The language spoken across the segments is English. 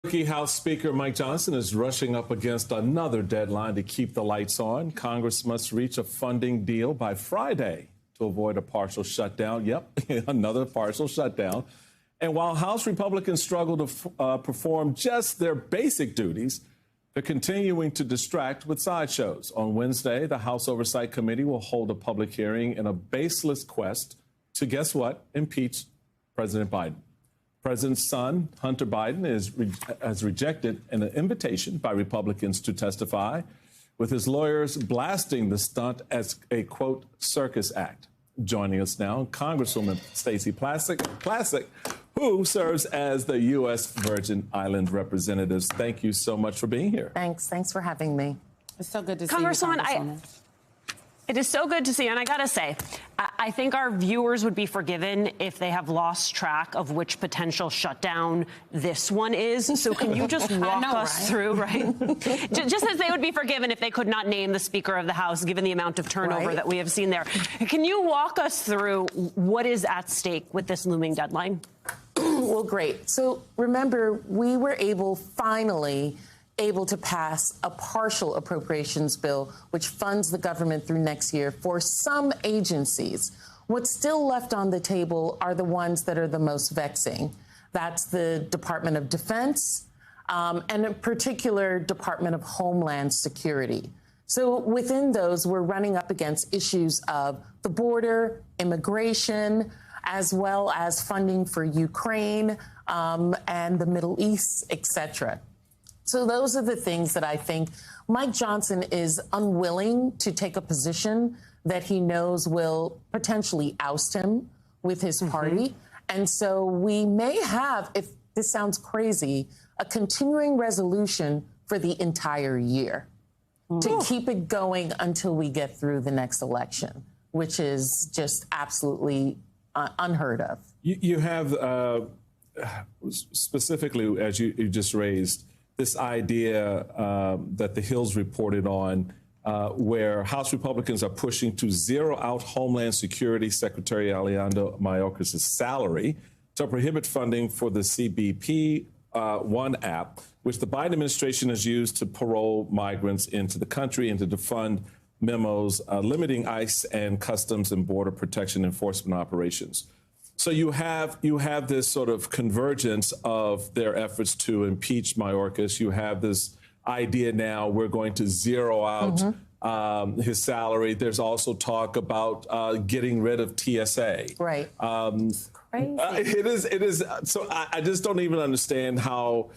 Milwaukee House Speaker Mike Johnson is rushing up against another deadline to keep the lights on. Congress must reach a funding deal by Friday to avoid a partial shutdown. Yep, another partial shutdown. And while House Republicans struggle to perform just their basic duties, they're continuing to distract with sideshows. On Wednesday, the House Oversight Committee will hold a public hearing in a baseless quest to, guess what, impeach President Biden. The president's son, Hunter Biden, has rejected an invitation by Republicans to testify, with his lawyers blasting the stunt as a, quote, circus act. Joining us now, Congresswoman Stacey Plaskett, who serves as the U.S. Virgin Island representative. Thank you so much for being here. Thanks for having me. It's so good to see you, Congresswoman. It is so good to see you. And I got to say, I think our viewers would be forgiven if they have lost track of which potential shutdown this one is. So can you just walk us through, right? Just as they would be forgiven if they could not name the Speaker of the House, given the amount of turnover that we have seen there. Can you walk us through what is at stake with this looming deadline? Well, great. So remember, we were finally able to pass a partial appropriations bill, which funds the government through next year for some agencies. What's still left on the table are the ones that are the most vexing. That's the Department of Defense, and in particular, Department of Homeland Security. So within those, we're running up against issues of the border, immigration, as well as funding for Ukraine and the Middle East, et cetera. So those are the things that I think Mike Johnson is unwilling to take a position that he knows will potentially oust him with his party. And so we may have, if this sounds crazy, a continuing resolution for the entire year to keep it going until we get through the next election, which is just absolutely unheard of. You have, specifically, as you just raised, this idea that the Hills reported on, where House Republicans are pushing to zero out Homeland Security Secretary Alejandro Mayorkas' salary to prohibit funding for the CBP One app, which the Biden administration has used to parole migrants into the country and to defund memos limiting ICE and Customs and Border Protection enforcement operations. So you have this sort of convergence of their efforts to impeach Mayorkas. You have this idea now we're going to zero out his salary. There's also talk about getting rid of TSA. Right. Crazy. It is. So I just don't even understand how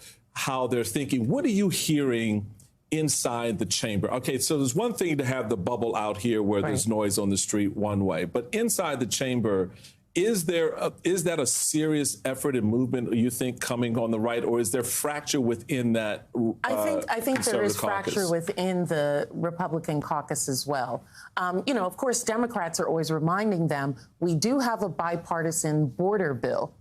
they're thinking. What are you hearing inside the chamber? Okay, so there's one thing to have the bubble out here where there's noise on the street one way, but inside the chamber, is that a serious effort and movement, you think, coming on the right, or is there fracture within that? I think there is fracture within the Republican caucus as well. Of course, Democrats are always reminding them we do have a bipartisan border bill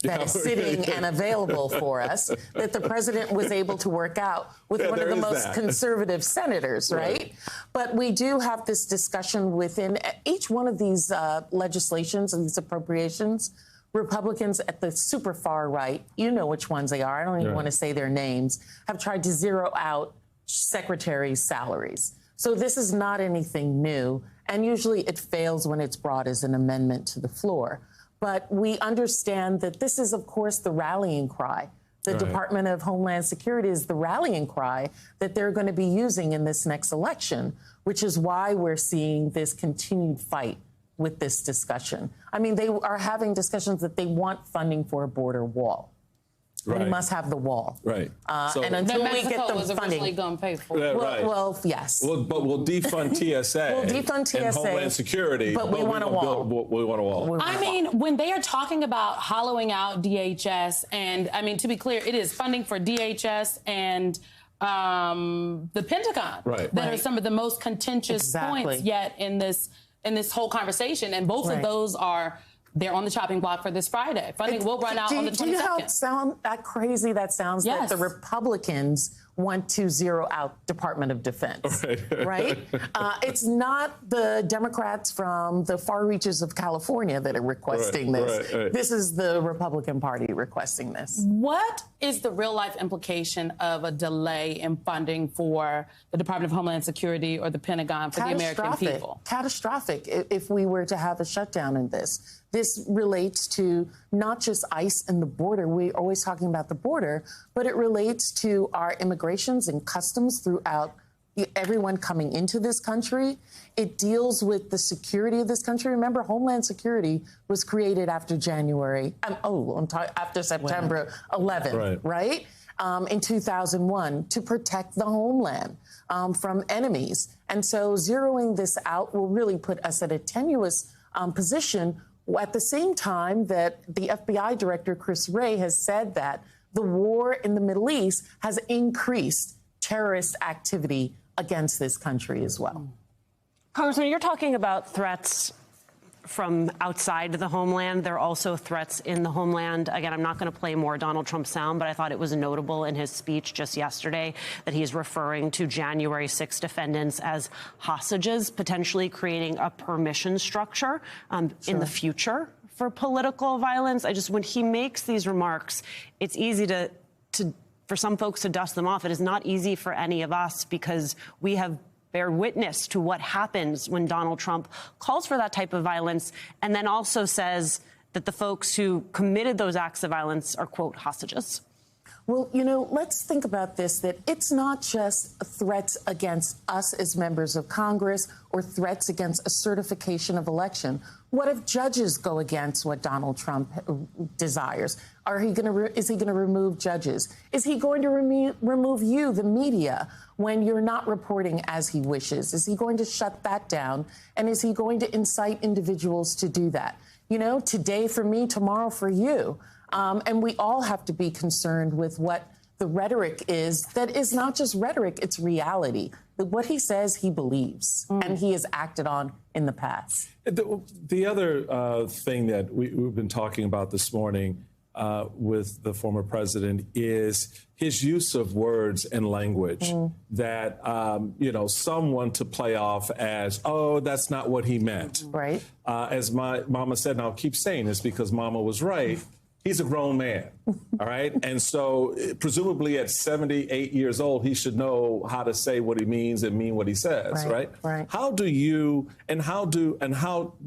that is sitting and available for us, that the president was able to work out with one of the most conservative senators, right? But we do have this discussion within each one of these legislations and these appropriations. Republicans at the super far right, you know which ones they are, I don't even want to say their names, have tried to zero out secretaries' salaries. So this is not anything new, and usually it fails when it's brought as an amendment to the floor. But we understand that this is, of course, the rallying cry. The Department of Homeland Security is the rallying cry that they're going to be using in this next election, which is why we're seeing this continued fight with this discussion. I mean, they are having discussions that they want funding for a border wall. We must have the wall. Right. And until we get the was funding, originally going to pay for. Well, yes. But we'll defund TSA. We'll defund TSA. And Homeland Security. But we want a wall. We want a wall. I mean, when they are talking about hollowing out DHS, and I mean, to be clear, it is funding for DHS and the Pentagon that are some of the most contentious points yet in this whole conversation. And both of those they're on the chopping block for this Friday. Funding will run out on the 22nd. Do you know how crazy that sounds? That the Republicans want to zero out Department of Defense, right? It's not the Democrats from the far reaches of California that are requesting this. This is the Republican Party requesting this. What is the real-life implication of a delay in funding for the Department of Homeland Security or the Pentagon for the American people? Catastrophic if we were to have a shutdown in this. This relates to not just ICE and the border. We're always talking about the border, but it relates to our immigrations and customs throughout everyone coming into this country. It deals with the security of this country. Remember, Homeland Security was created after after September 11th, right? In 2001 to protect the homeland from enemies. And so zeroing this out will really put us at a tenuous position at the same time that the FBI director, Chris Wray, has said that the war in the Middle East has increased terrorist activity against this country as well. Congressman, you're talking about threats from outside the homeland. There are also threats in the homeland. Again, I'm not going to play more Donald Trump sound, but I thought it was notable in his speech just yesterday that he's referring to January 6 defendants as hostages, potentially creating a permission structure in the future for political violence. When he makes these remarks, it's easy for some folks to dust them off. It is not easy for any of us because we have bear witness to what happens when Donald Trump calls for that type of violence and then also says that the folks who committed those acts of violence are, quote, hostages. Well, let's think about this, that it's not just threats against us as members of Congress or threats against a certification of election. What if judges go against what Donald Trump desires? Is he going to remove judges? Is he going to remove you, the media, when you're not reporting as he wishes? Is he going to shut that down? And is he going to incite individuals to do that? Today for me, tomorrow for you. And we all have to be concerned with what the rhetoric is that is not just rhetoric, it's reality. What he says, he believes, and he has acted on in the past. The other thing that we've been talking about this morning with the former president is his use of words and language that, someone to play off as, oh, that's not what he meant. Right. As my mama said, and I'll keep saying this because mama was right, he's a grown man, all right? And so presumably at 78 years old, he should know how to say what he means and mean what he says, right? How do you, and how do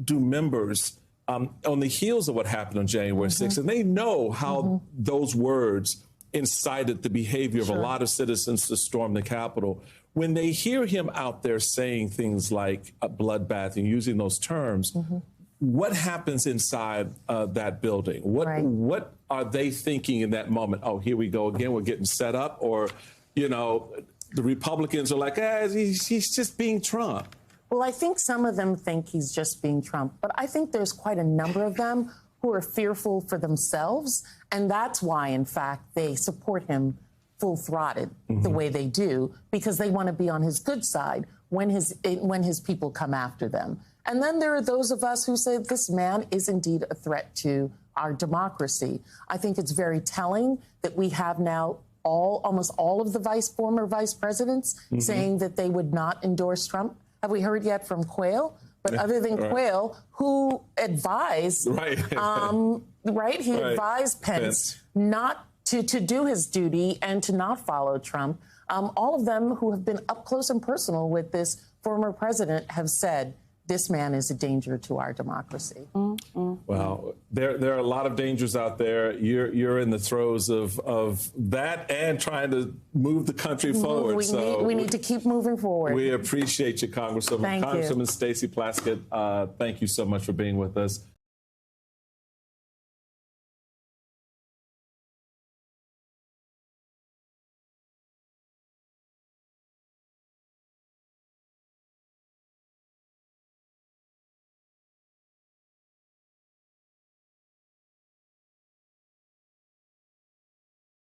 members on the heels of what happened on January 6th, and they know how those words incited the behavior of a lot of citizens to storm the Capitol. When they hear him out there saying things like a bloodbath and using those terms, what happens inside that building? What are they thinking in that moment? Oh, here we go again. We're getting set up. Or, the Republicans are like, he's just being Trump. Well, I think some of them think he's just being Trump. But I think there's quite a number of them who are fearful for themselves. And that's why, in fact, they support him full-throated the way they do, because they want to be on his good side when his people come after them. And then there are those of us who say this man is indeed a threat to our democracy. I think it's very telling that we have now almost all of the former vice presidents saying that they would not endorse Trump. Have we heard yet from Quayle? But other than Quayle, who advised, he advised Pence not to do his duty and to not follow Trump. All of them who have been up close and personal with this former president have said, this man is a danger to our democracy. Well, there are a lot of dangers out there. You're in the throes of that and trying to move the country forward. We need to keep moving forward. We appreciate you, Congresswoman. Thank you. Congresswoman Stacey Plaskett, thank you so much for being with us.